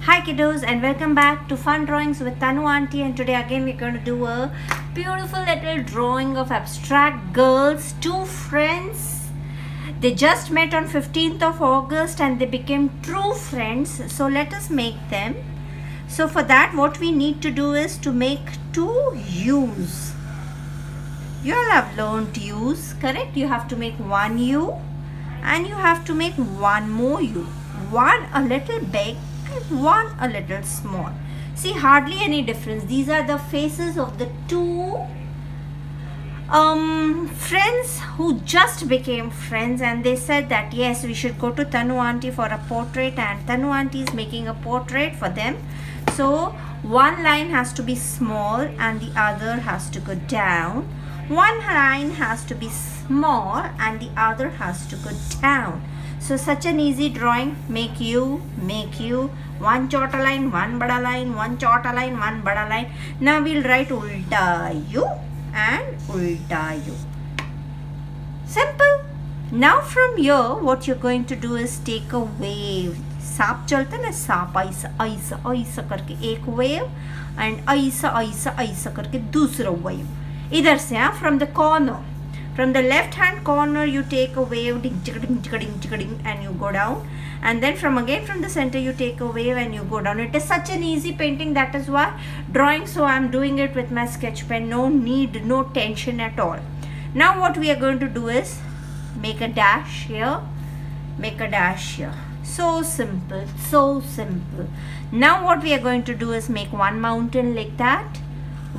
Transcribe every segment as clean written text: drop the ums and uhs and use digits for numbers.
Hi kiddos, and welcome back to Fun Drawings with Tanu Auntie, and today again we're going to do a beautiful little drawing of abstract girls, two friends. They just met on 15th of August and they became true friends. So let us make them. So for that what we need to do is to make two U's. You all have learned U's, correct? You have to make one U and you have to make one more U. One a little big, one a little small. See, hardly any difference. These are the faces of the two friends who just became friends, and they said that yes, we should go to Tanu Auntie for a portrait, and Tanu Auntie is making a portrait for them. So one line has to be small and the other has to go down. One line has to be small and the other has to go down. So such an easy drawing. Make you, one chota line, one bada line, one chota line, one bada line. Now we'll write ulta you and ulta you. Simple. Now from here what you're going to do is take a wave. सांप चलता है ना, सांप ऐसा ऐसा ऐसा करके एक वेव एंड ऐसा ऐसा ऐसा करके दूसरा वेव. इधर से from the corner, from the left hand corner you take a wave, ding chicka ding chicka ding chicka ding, and you go down, and then from the center you take a wave and you go down. It is such an easy painting, that is why drawing, so I am doing it with my sketch pen. No need, no tension at all. Now what we are going to do is make a dash here, make a dash here. So simple, so simple. Now what we are going to do is make one mountain like that,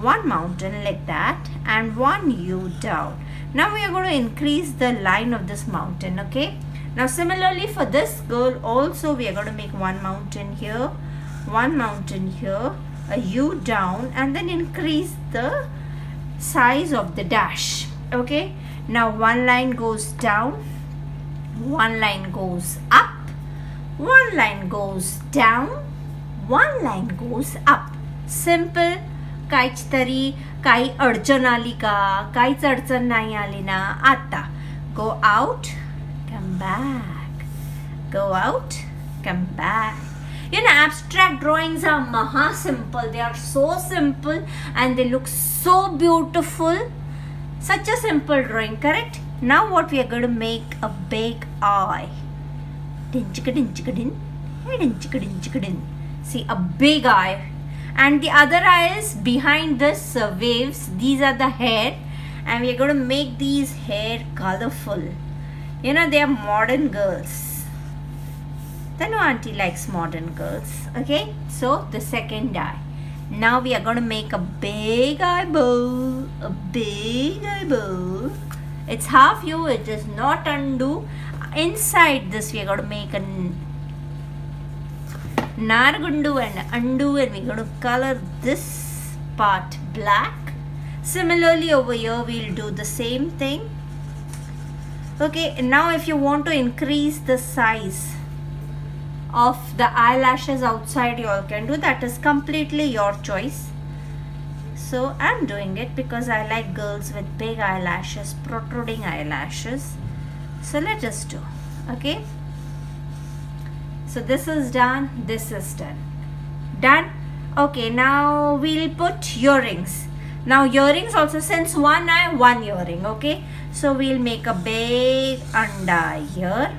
one mountain like that, and one U down. Now we are going to increase the line of this mountain, okay? Now similarly for this girl also we are going to make one mountain here, one mountain here, a U down, and then increase the size of the dash, okay? Now one line goes down, one line goes up, one line goes down, one line goes up. Simple. काहीच तरी काही अडचण आली का, काहीच अडचण नाही आली ना. आता go out, come back, go out, come back. You know, abstract drawings are maha simple. They are so simple and they look so beautiful. Such a simple drawing, correct? Now what we are going to make a big eye. Din chicka din chicka din, din chicka din chicka din. See, a big eye. And the other eye is behind this waves. These are the hair, and we are going to make these hair colorful. You know, they are modern girls. Tanu Auntie likes modern girls. Okay, so the second eye. Now we are going to make a big eyeball, a big eyeball. It's half U, it is not undo. Inside this we are going to make a Nargundu and undo, and we're going to color this part black. Similarly over here we'll do the same thing. Okay, now if you want to increase the size of the eyelashes outside, you all can do. That is completely your choice. So I'm doing it because I like girls with big eyelashes, protruding eyelashes. So let us do. Okay, so this is done, this is done. Done. Okay, now we'll put earrings. Now earrings also, since one eye, one earring. Okay, so we'll make a big anda here,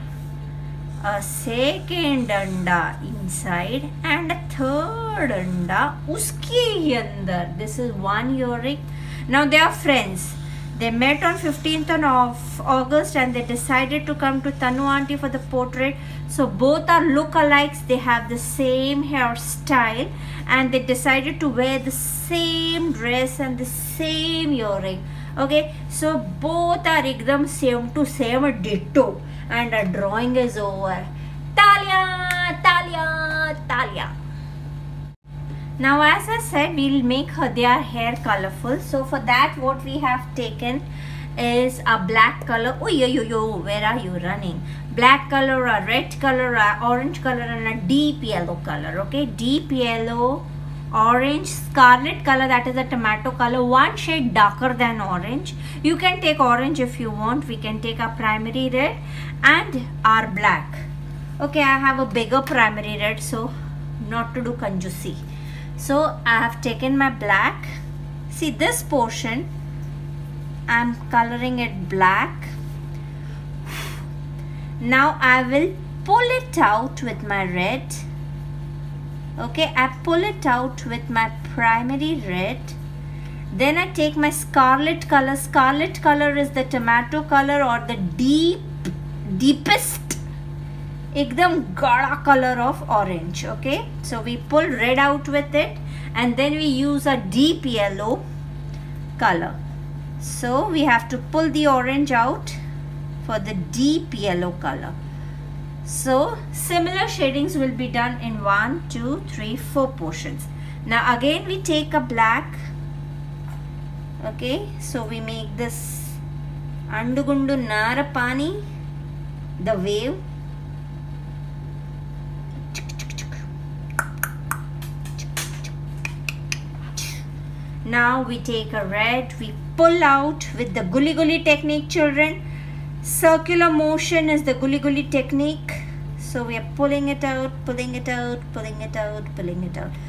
a second anda inside, and a third anda uski andar. This is one earring. Now they are friends. They met on 15th of August and they decided to come to Tanu Auntie for the portrait. So both are look-alikes. They have the same hairstyle and they decided to wear the same dress and the same earring. Okay, so both are ekdam same to same, ditto, and our drawing is over. Talia, Talia, Talia. Now as I said, we'll make their hair colorful. So for that what we have taken is a black color. Oh yo, where are you running? Black color, a red color, a orange color, and a deep yellow color. Okay, deep yellow, orange, scarlet color, that is a tomato color, one shade darker than orange. You can take orange if you want. We can take our primary red and our black. Okay, I have a bigger primary red, so not to do kanjusi. So I have taken my black. See this portion, I am coloring it black. Now I will pull it out with my red. Okay, I pull it out with my primary red. Then I take my scarlet color. Scarlet color is the tomato color or the deepest ekdam gada color of orange. Okay, so we pull red out with it and then we use a deep yellow color. So we have to pull the orange out for the deep yellow color. So similar shadings will be done in 1, 2, 3, 4 portions. Now again we take a black. Okay, so we make this Andugundu Narapani, the wave. Now we take a red, we pull out with the Guli Guli technique, children. Circular motion is the Guli Guli technique. So we are pulling it out, pulling it out, pulling it out, pulling it out,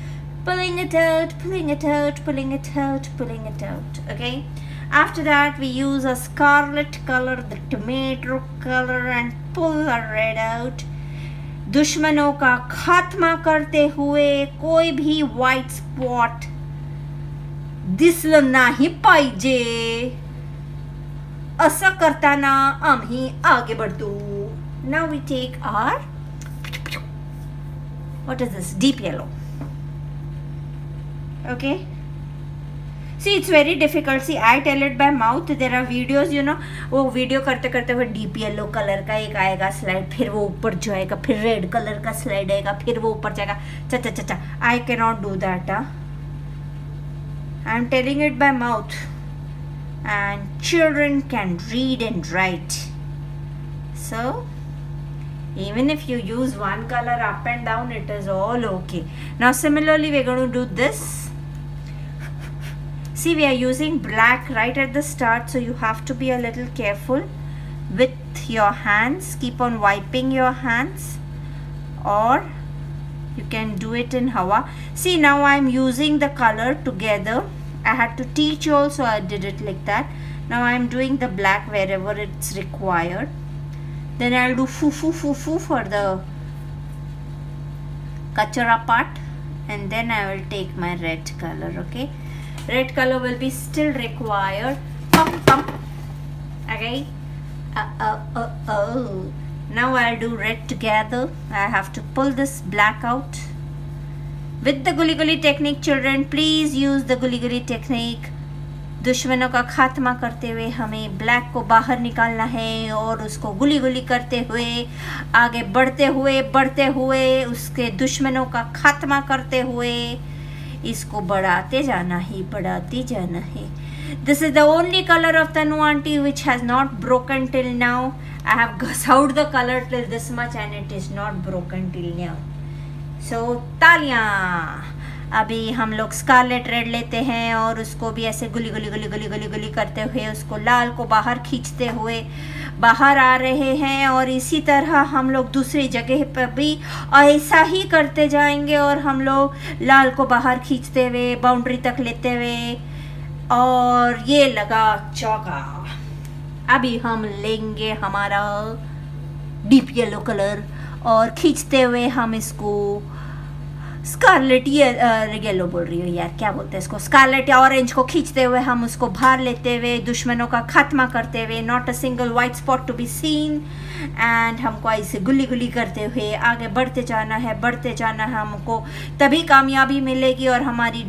pulling it out, pulling it out, pulling it out, pulling it out. Okay. After that we use a scarlet color, the tomato color, and pull a red out. दुश्मनों का खात्मा करते हुए कोई भी white spot दिसलं नाही पाहिजे असं करताना आम्ही आगे बढ़तो. Now we take our, what is this, deep yellow. Okay, see it's very difficult. See I tell it by mouth. There are videos, you know, वो वीडियो करते करते वो डीप येलो कलर का एक आएगा स्लाइड, फिर वो ऊपर जाएगा, फिर रेड कलर का स्लाइड आएगा, फिर वो ऊपर जाएगा. चा चा चा. I cannot do that. I am telling it by mouth, and children can read and write. So even if you use one color up and down, it is all okay. Now similarly we are going to do this. See, we are using black right at the start, so you have to be a little careful with your hands. Keep on wiping your hands, or you can do it in hawa. See, now I am using the color together. I had to teach you also, I did it like that. Now I am doing the black wherever it's required. Then I'll do foo foo foo foo for the kachara part, and then I will take my red color. Okay, red color will be still required. Pump pump. Okay. Now I'll do red together. I have to pull this black out with the Guli Guli technique. Children, please use the Guli Guli technique. दुश्मनों का खात्मा करते हुए हमें black को बाहर निकालना है और उसको गुली गुली करते हुए आगे बढ़ते हुए उसके दुश्मनों का खात्मा करते हुए इसको बढ़ाते जाना है. This is the only color of Tanu aunty which has not broken till now. I have gussed the color till this much and it is not broken till now. So तालियां. अभी हम लोग स्कारलेट रेड लेते हैं और उसको भी ऐसे गुली गुली गुली गुली गुली गुली करते हुए उसको लाल को बाहर खींचते हुए बाहर आ रहे हैं. और इसी तरह हम लोग दूसरी जगह पर भी ऐसा ही करते जाएंगे और हम लोग लाल को बाहर खींचते हुए बाउंड्री तक लेते हुए. और ये लगा चौका. अभी हम लेंगे हमारा डीप येलो कलर और खींचते हुए हम इसको स्कारलेट येलो बोल रही हूँ यार, क्या बोलते हैं इसको, स्कारलेट या ऑरेंज को खींचते हुए हम उसको बाहर लेते हुए दुश्मनों का खात्मा करते हुए, not a single white spot to be seen. And हमको ऐसे गुली गुली करते हुए आगे बढ़ते जाना है. हमको तभी कामयाबी मिलेगी. और हमारी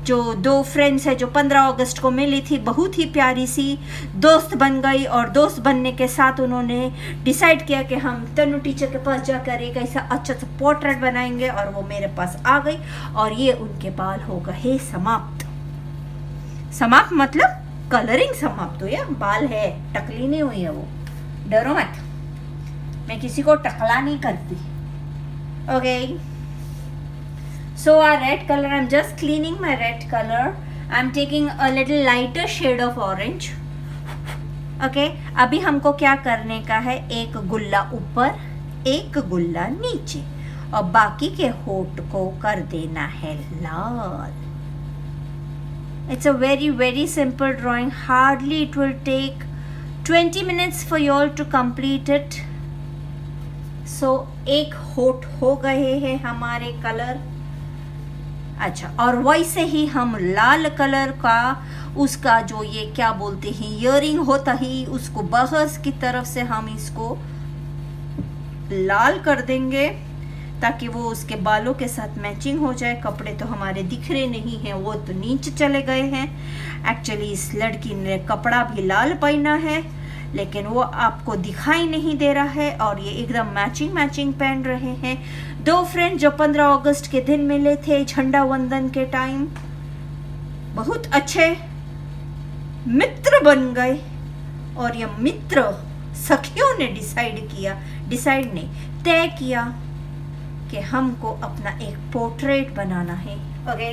जो 2 फ्रेंड्स है जो 15 अगस्त को मिली थी, बहुत ही प्यारी सी दोस्त बन गई. और दोस्त बनने के साथ उन्होंने डिसाइड किया कि हम तनु टीचर के पास जाकर एक ऐसा अच्छा सा पोर्ट्रेट बनाएंगे. और वो मेरे पास आ गई और ये उनके बाल हो गए समाप्त. समाप्त मतलब कलरिंग समाप्त हो, या बाल है, टकली नहीं हुई है वो. डरो मत, मैं किसी को टकला नहीं करती. Okay. So our red color, I'm just cleaning my red color. I'm taking a little lighter shade of orange. Okay. अभी हमको क्या करने का है, एक गुल्ला ऊपर एक गुल्ला नीचे. और बाकी के होठ को कर देना है लाल. It's a very very simple drawing. Hardly it will take 20 minutes for you all to complete it. So एक होठ हो गए हैं हमारे कलर. अच्छा, और वैसे ही हम लाल कलर का उसका जो ये क्या बोलते हैं इयरिंग होता ही उसको बाहर की तरफ से हम इसको लाल कर देंगे ताकि वो उसके बालों के साथ मैचिंग हो जाए. कपड़े तो हमारे दिख रहे नहीं हैं, वो तो नीचे चले गए हैं. एक्चुअली इस लड़की ने कपड़ा भी लाल पहना है लेकिन वो आपको दिखाई नहीं दे रहा है और ये एकदम मैचिंग मैचिंग पहन रहे हैं. दो फ्रेंड जो 15 अगस्त के दिन मिले थे झंडा वंदन के टाइम, बहुत अच्छे मित्र बन गए और ये मित्र सखियों ने डिसाइड नहीं तय किया कि हमको अपना एक पोर्ट्रेट बनाना है. Okay,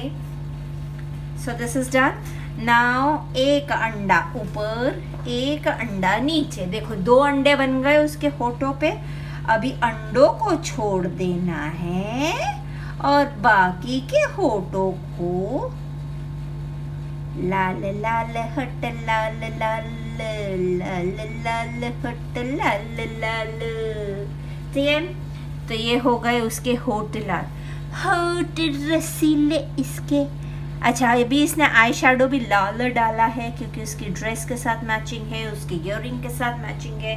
so this is done. Now एक अंडा ऊपर एक अंडा नीचे. देखो 2 अंडे बन गए उसके होठों पे. अभी अंडों को छोड़ देना है और बाकी के होठों को लाल लाल हट लाल लाल लाल लाल हट लाल लाल. ठीक है, तो ये हो गए उसके होठ लाल. होठ रसीले इसके. अच्छा, अभी इसने आई शेडो भी लाल डाला है क्योंकि उसकी ड्रेस के साथ मैचिंग है, उसके इयरिंग के साथ मैचिंग है,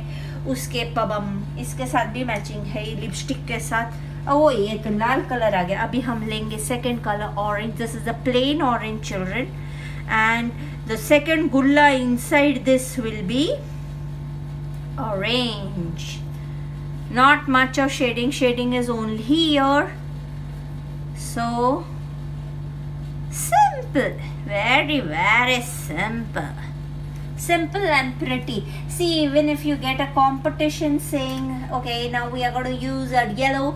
उसके पबम इसके साथ भी मैचिंग है, लिपस्टिक के साथ. ओ ये तो लाल कलर आ गया. अभी हम लेंगे second colour orange. This is a plain orange children and the second gulla inside this will be orange. Not much of shading is only here. So simple, very very simple and pretty. See, even if you get a competition saying okay now we are going to use a yellow,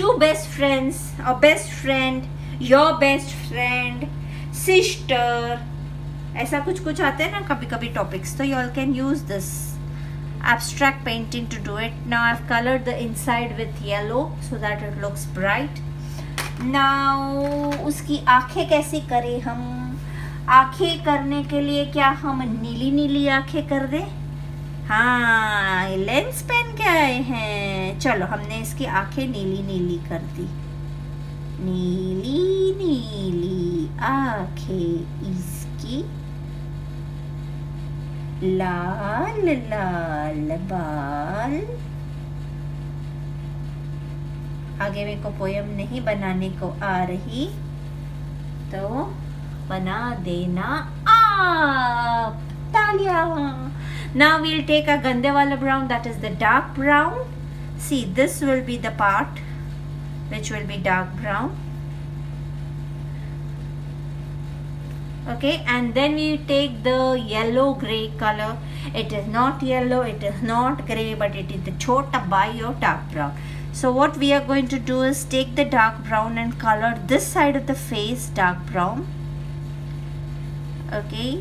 2 best friends or best friend, your best friend, sister, ऐसा कुछ आते हैं ना कभी कभी topics, तो you all can use this abstract painting to do it. Now I've colored the inside with yellow so that it looks bright. Now उसकी आंखें कैसी करें हम? आंखें करने के लिए क्या हम नीली नीली आंखें कर दें? हाँ, लेंस पेन के आए हैं. चलो हमने इसकी आंखें नीली नीली कर दी. नीली नीली आंखें इसकी, लाल लाल बाल. आगे मेरे को पोयम नहीं बनाने को आ रही तो बना देना आप. तालियां. Now we'll take a गंदे वाला brown, that is the dark brown. See, this will be the part which will be dark brown. Okay, and then we take the yellow gray color. It is not yellow, it is not gray, but it is the chota by your dark brown. So what we are going to do is take the dark brown and color this side of the face dark brown. Okay,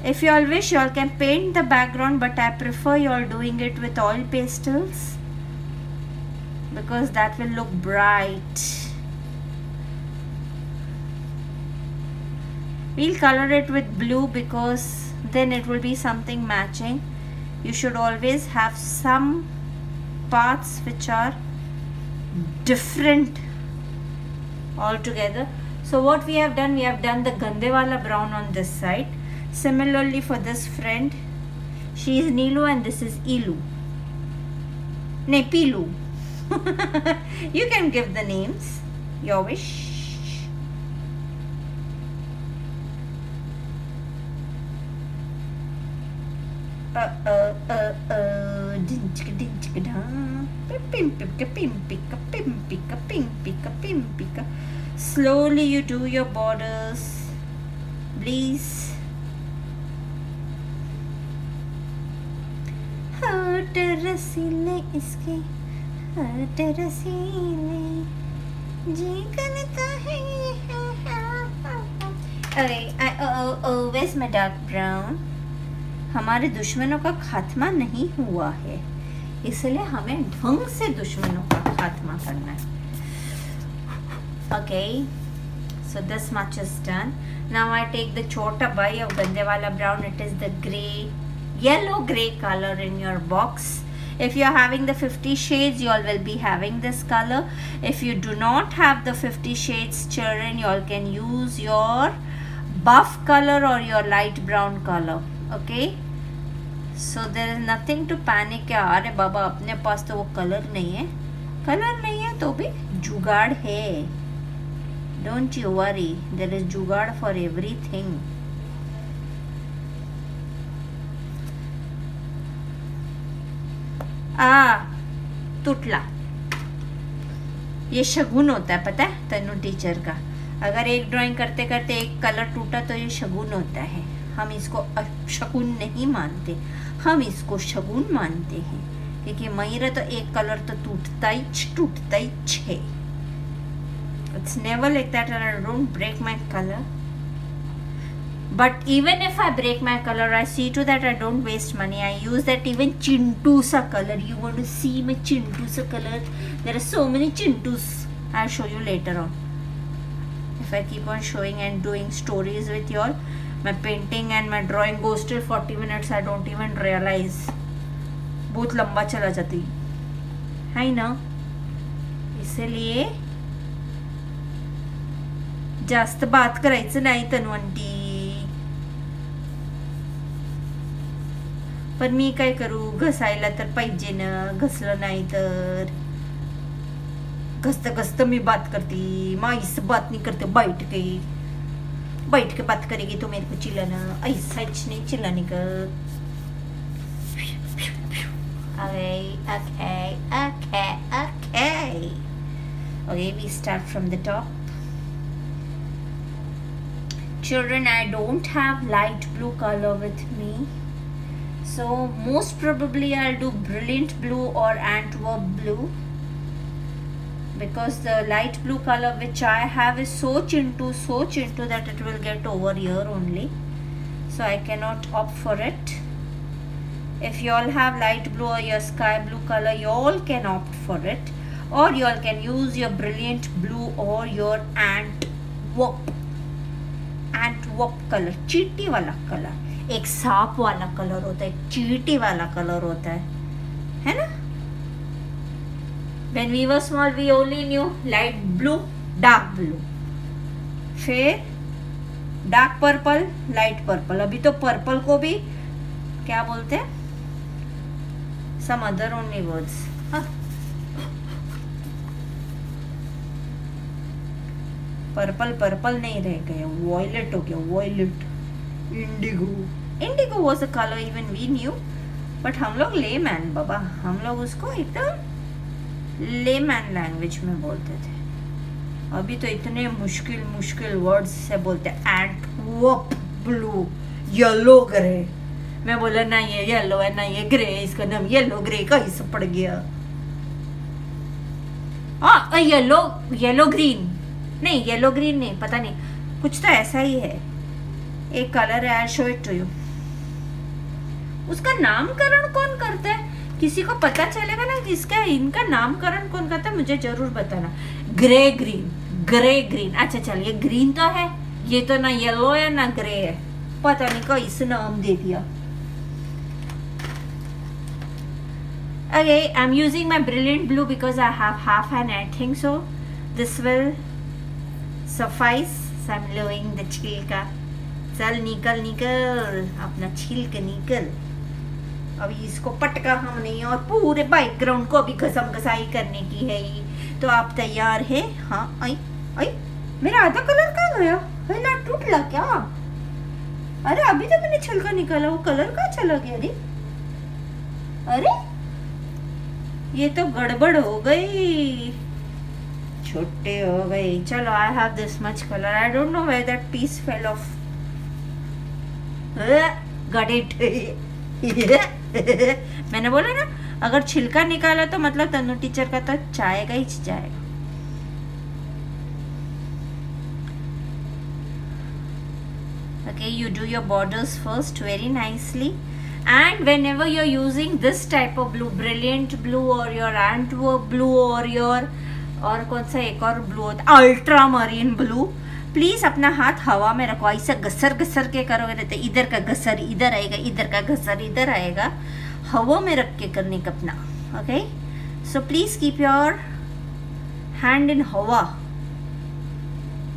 if you all wish you all can paint the background, but I prefer you all doing it with oil pastels because that will look bright. We'll color it with blue because then it will be something matching. You should always have some parts which are different altogether. So what we have done the gande wala brown on this side. Similarly for this friend, she is Nilu and this is Ilu. Ne, Pilu. You can give the names, your wish. Slowly you do your borders, please. हट रसीले इसके, हट रसीले जी करता है. where's my dark brown? हमारे दुश्मनों का खात्मा नहीं हुआ है, इसलिए हमें ढंग से दुश्मनों का खात्मा करना है. Okay, so this much is done. Now I take the chota bai of Gandewala brown. It is the gray, yellow gray color in your box. If you are having the 50 shades, you all will be having this color. If you do not have the 50 shades, children, you all can use your buff color or your light brown color. Okay, so there is nothing to panic. क्या अरे बाबा अपने पास तो वो colour नहीं है तो भी जुगाड़ है. Don't you worry, there is जुगाड़ for everything. टुटला, ये शगुन होता है, पता है तनु टीचर का. अगर एक ड्राइंग करते करते एक कलर टूटा तो ये शगुन होता है. हम इसको शगुन नहीं मानते, हम इसको शगुन मानते हैं, क्योंकि मयूर तो एक कलर तो टूटता ही है. It's never like that, and I don't break my color. But even if I break my color, I see to that I don't waste money. I use that even Chintu sa color. You want to see my Chintu sa color? There are so many Chintus. I'll show you later on. If I keep on showing and doing stories with you all, my painting and my drawing goes till 40 minutes. I don't even realize. बहुत लंबा चला जाती है ना, इसलिए जास्त बात करायचं नाही तन्वंती. पण मी काय करू, घसायला तर पाहिजे ना, घसलं नाही तर घसत मी बात करती. माँ इससे बात नहीं करते, बैठ के बात करेगी तो मेरे को चिल्लाना, ऐसा नहीं चिल्लाने का. Okay, we start from the top. Children, I don't have light blue color with me, so most probably I'll do brilliant blue or Antwerp blue, because the light blue color which I have is so chintu that it will get over here only, so I cannot opt for it. If you all have light blue or your sky blue color, you all can opt for it, or you all can use your brilliant blue or your Antwerp colour, चींटी वाला colour. एक सांप वाला colour होता है, एक चींटी वाला कलर होता है ना. When we were small, we only knew light blue, dark blue, फिर डार्क पर्पल, लाइट पर्पल. अभी तो पर्पल को भी क्या बोलते हैं, some other only words. Purple नहीं रह गया, वॉयलेट हो गया, violet. Indigo was a color even we knew, but हम लोग लेमैन बाबा, हम लोग उसको एकदम लेमैन लैंग्वेज में बोलते थे. अभी तो इतने मुश्किल वर्ड्स से बोलते हैं. Antwerp blue, yellow grey. मैं बोला ना ये येलो है ना ये ग्रे, इसका नाम येलो ग्रे का ही सब पड़ गया. येलो ग्रीन नहीं, येलो ग्रीन नहीं, पता नहीं, कुछ तो ऐसा ही है. एक कलर है, I show it to you. उसका नामकरण कौन करता है, किसी को पता चलेगा ना किसका इनका नामकरण कौन करता है, मुझे जरूर बताना. Grey green. अच्छा चलिए, ग्रीन तो है, ये तो ना येलो है ना ग्रे है, पता नहीं को इस नाम दे दिया. Okay, I'm using my brilliant blue because I have half and I think so this will suffice. So I'm blowing the छिलका. चल निकल अपना छिलका निकल. अभी इसको पटका हमने और पूरे बैकग्राउंड को अभी घसाई करने की है. तो आप तैयार है? हाँ. आई मेरा आधा कलर कहाँ गया? ना टूटला क्या? अरे अभी तो मैंने छिलका निकाला, वो कलर कहाँ चला गया? अरे ये तो गड़बड़ हो गई, छोटे हो गई. चलो, I have this much colour. I don't know where that piece fell off. Got it. मैंने बोला ना, अगर छिलका निकाला तो मतलब तनु टीचर का तो जाएगा ही जाएगा. Okay, you do your borders first very nicely, and whenever you're using this type of blue, brilliant blue or your Antwerp blue or your और कौन सा एक और ब्लू होता है अल्ट्रा मरीन ब्लू, प्लीज़ अपना हाथ हवा में रखो, ऐसा घसर घसर के करोगे रहते इधर का घसर इधर आएगा, इधर का घसर इधर आएगा, हवा में रख के करने का अपना. Okay, so please keep your hand in हवा.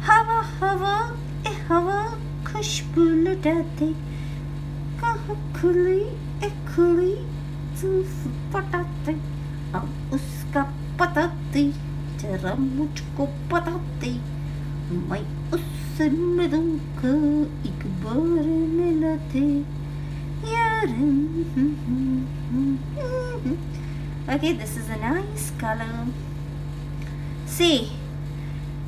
हवा हवा ए हवा खुशबू लुटाते, कहाँ खुली ए खुली जुल्फ पटाते, अब उसका पताते जरा मुझको पताते, मैं उससे मिलूंगा एक बार मिलाते यार. Okay, this is a nice color. See,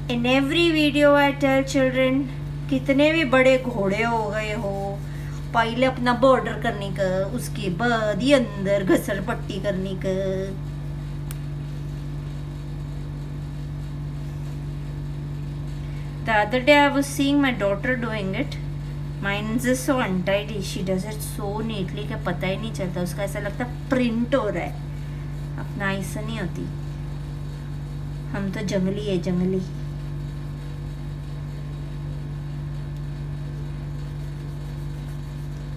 in every video I tell children, कितने भी बड़े घोड़े हो गए हो, पहले अपना बॉर्डर करने का, उसके बाद ये अंदर घसर पट्टी करने का. The other day I was seeing my daughter doing it. Mine is so untidy. She does it so neatly कि पता ही नहीं चलता, उसका ऐसा लगता प्रिंट हो रहा है. अपना ऐसा नहीं होती, हम तो जंगली है जंगली.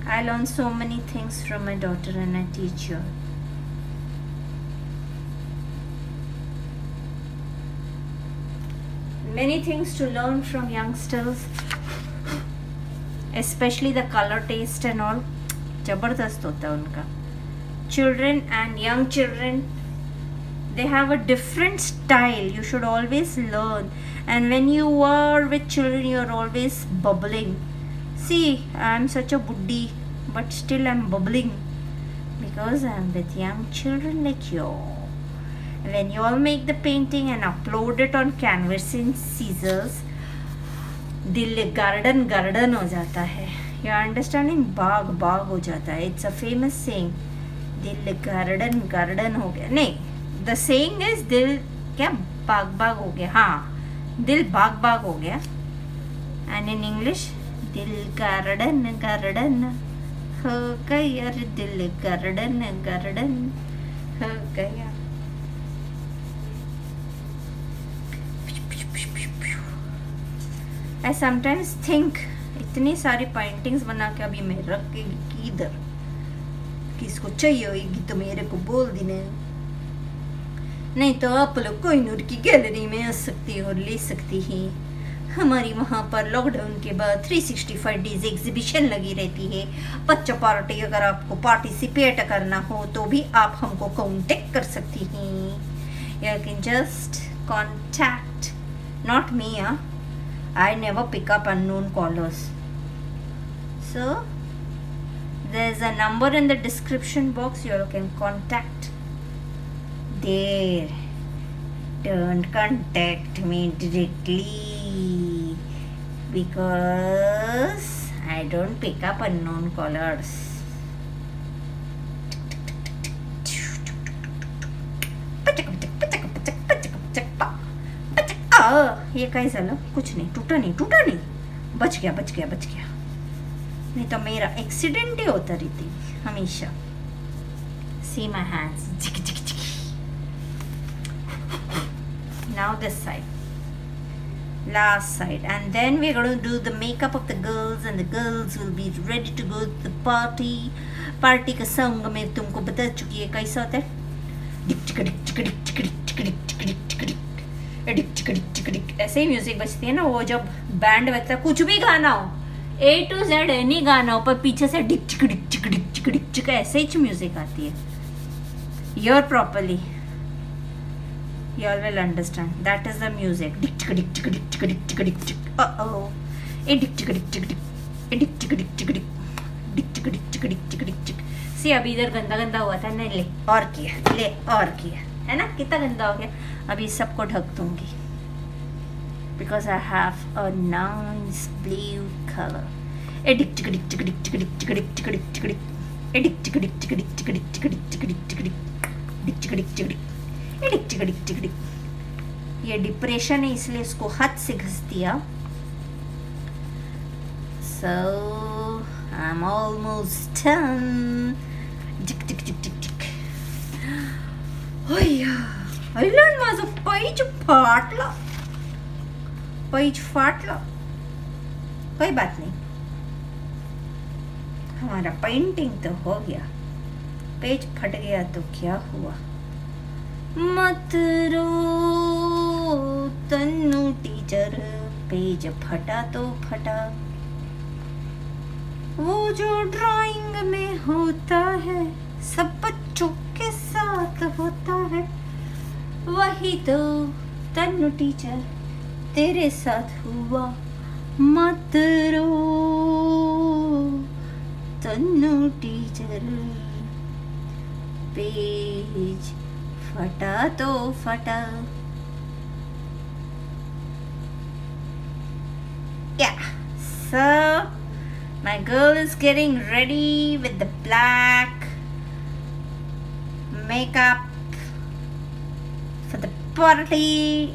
I learn so many things from my daughter and I teach her. Many things to learn from youngsters, especially the color taste and all. जबरदस्त होता है उनका. Children and young children, they have a different style. You should always learn, and when you are with children, you are always bubbling. See, I am such a buddhi, but still I am bubbling because I am with young children like you. When you all make the painting and upload it on canvas in scissors, दिल garden garden हो जाता है. You are understanding? बाग बाग हो जाता है. It's a famous saying. दिल garden garden हो गया. नहीं, the saying is दिल क्या बाग बाग हो गया. हाँ, दिल बाग बाग हो गया. And in English, दिल garden garden हो गया. दिल garden garden हो गया. I sometimes think इतनी सारी पेंटिंग्स बना के अभी मैं रख के किधर, किसको चाहिए होगी तो मेरे को बोल देना, नहीं तो आप लोग कोहिनूर की गैलरी में आ सकती हो और ले सकती हैं. हमारी वहाँ पर लॉकडाउन के बाद 365 डेज एग्जीबिशन लगी रहती है. बच्चा पार्टी अगर आपको पार्टिसिपेट करना हो तो भी आप हमको कांटेक्ट कर सकती हैं. You can just contact, not me. I never pick up unknown callers. So there's a number in the description box. You can contact there. Don't contact me directly because I don't pick up unknown callers. ये काय झालं? कुछ नहीं, टूटा नहीं, बच गया. नहीं तो मेरा एक्सीडेंट ही होता रहती हमेशा. See my hands. Now this side, last side, and then we're going to do the makeup of the girls, and the girls will be ready to go to the party. Party का song मैं तुमको बता चुकी है कैसा होता है. ऐसे ही म्यूजिक बजती है ना, वो जब बैंड बजता है, कुछ भी गाना हो, A to Z एनी गाना हो, पर पीछे से डिक चिक ऐसे ही म्यूजिक आती है. Hear properly, you all will understand. That is the music. Uh-oh. See, अभी इधर गंदा गंदा हुआ था, नहीं ले और किया है ना, कितना गंदा हो गया. अभी सबको ढक दूंगी because I have a nice blue color. ये डिप्रेशन है इसलिए इसको हाथ से घस दिया. So I'm almost done. Tick tick tick tick tick. Island माझं पैज फाटला. पैज फाटला. कोई बात नहीं, हमारा पेंटिंग तो हो गया. पेज फट गया तो क्या हुआ. मत रो तन्नू टीचर, पेज फटा तो फटा. वो जो ड्राइंग में होता है सब बच्चों के साथ होता है, वही तो तन्नू टीचर तेरे साथ हुआ. मत रो तन्नू टीचर, पेज फटा तो फटा. Yeah, so my girl is getting ready with the black makeup for the party.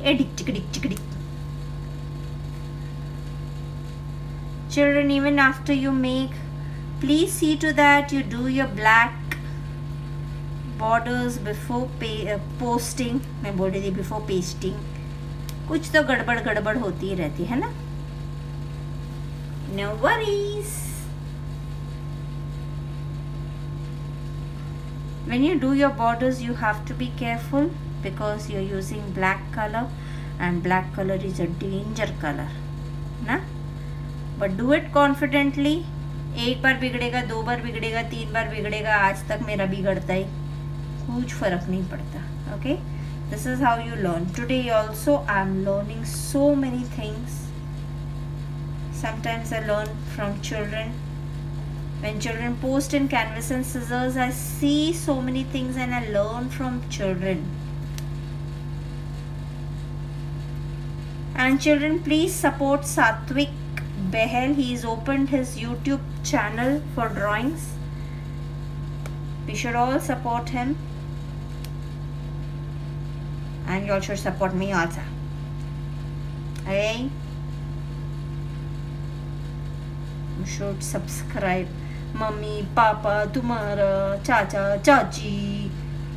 Children, even after you make, please see to that you do your black borders before posting. मैं बोल रही थी before pasting. कुछ तो गड़बड़ होती ही रहती है ना. No worries. When you do your borders, you have to be careful because you're using black color, and black color is a danger color, ना? But do it confidently. एक बार बिगड़ेगा, 2 बार बिगड़ेगा, 3 बार बिगड़ेगा, आज तक मेरा बिगड़ता ही, कुछ फर्क नहीं पड़ता. Okay? This is how you learn. Today also I'm learning so many things. Sometimes I learn from children. When children post in Canvas and Scissors, I see so many things and I learn from children. And children, please support Satvik Behel. He has opened his YouTube channel for drawings. We should all support him. And you all should support me also. Okay? You should subscribe. Mummy papa तुम्हारा, चाचा चाची,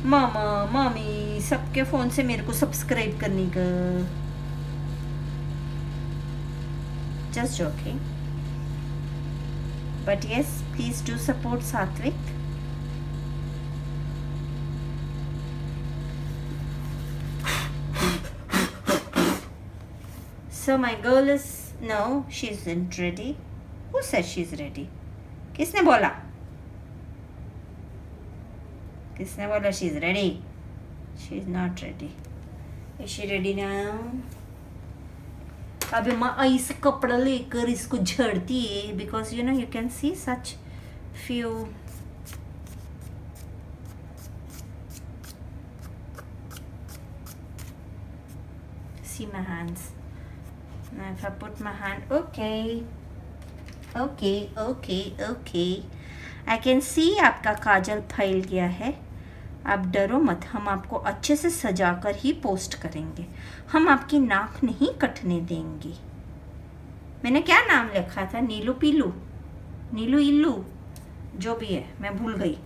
मामा मामी, सबके phone से मेरे को subscribe करने का. Just joking. But yes, please do support Satvik. So my girl is, no, she isn't ready. Who said she's ready? किसने बोला? किसने बोला she's ready? She's not ready. Is she ready now? अभी माँ ऐसे कपड़ा लेकर इसको झड़ती है, because you know you can see such few see my hands. Now if I put my hand, okay. I can see आपका काजल फैल गया है. आप डरो मत, हम आपको अच्छे से सजाकर ही पोस्ट करेंगे. हम आपकी नाक नहीं कटने देंगे. मैंने क्या नाम लिखा था? नीलू पीलू, नीलू इल्लू, जो भी है, मैं भूल गई.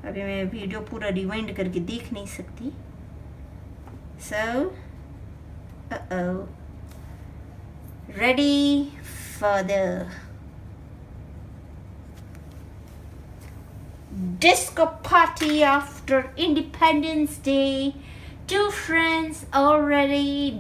अभी मैं वीडियो पूरा रिवाइंड करके देख नहीं सकती. So, ready for the disco party after Independence Day. 2 friends already.